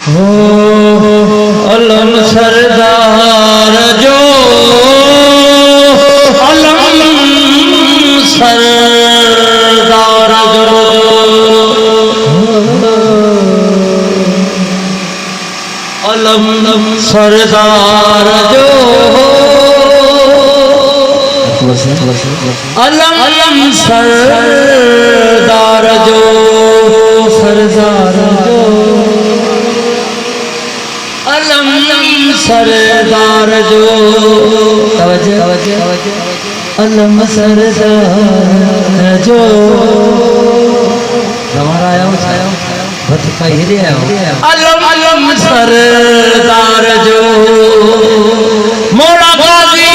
हो अलम सरदार जो अलम सरदार जो अलम सरदार जो अलम सरदार जो सरदार जो अलम सरदार जो अलम सरदार जो हमारा आया अलम सरदार जो मोला गाजी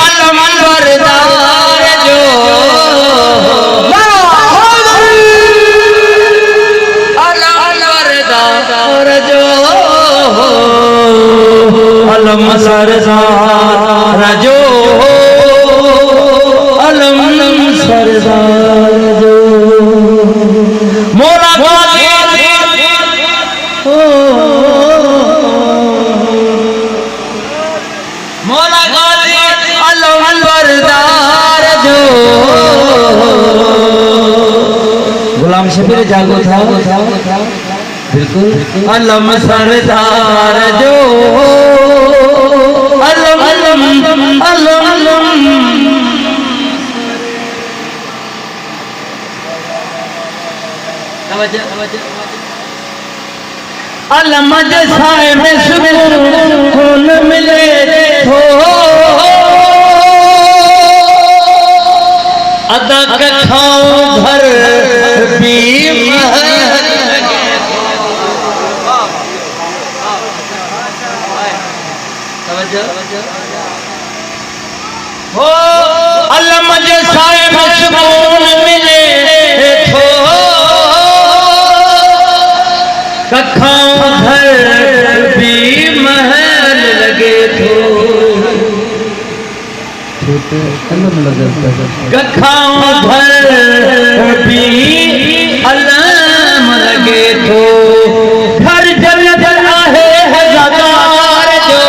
अलम सरदार जो अलम सरदार जो अलम सरदार जो मोला गाजी मोला गाजी अलम सरदार जो गुलाम शबीर जागो था बिल्कुल अलम सरदार जो अलम अलम अलम अलम जैसाए में सुकून मिले हो अदा खाओ घर भी हो अलम जैसाए में सुकून मिले हो कखाओ घर भी महल लगे तो कखाओ घर भी अलम लगे तो घर जल जला है हज़ार जो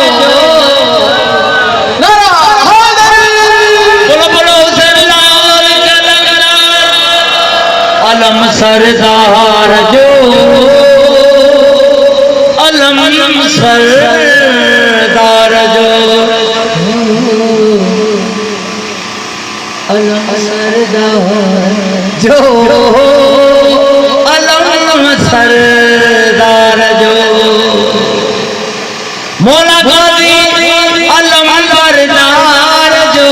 अलम सरदार जो अलम सरदार जो अलम सरदार जो अलम सरदार जो मोला गाजी अलम सरदार जो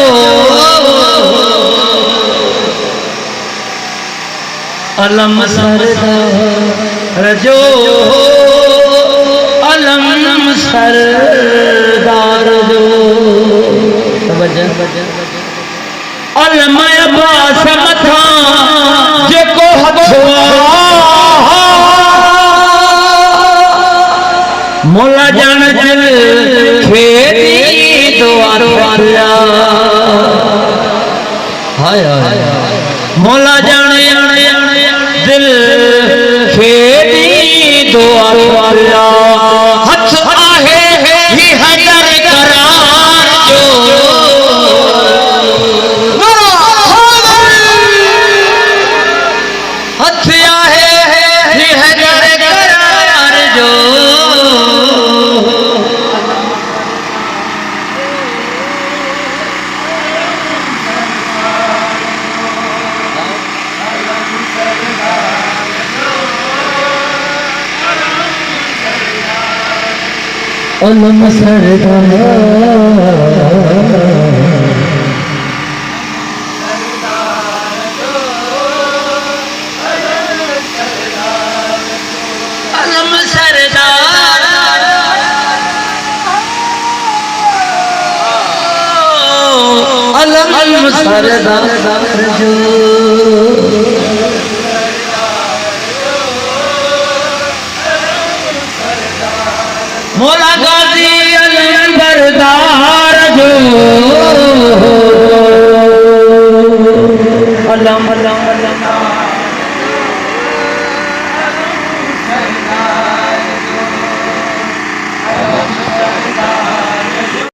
अलम सरदार जो अलम सरदार जो अलम अब्बास मथा जेको हथवा मोला जान दिल खेती द्वार वाला हाय हाय मोला जान दिल खेती द्वार वाला हथ आहे ही हजर करार जो हथ आहे ही हजर करार जो अलम सरदार अलम सरदार अलम सरदार जो मोला गाजी अलम सरदार जो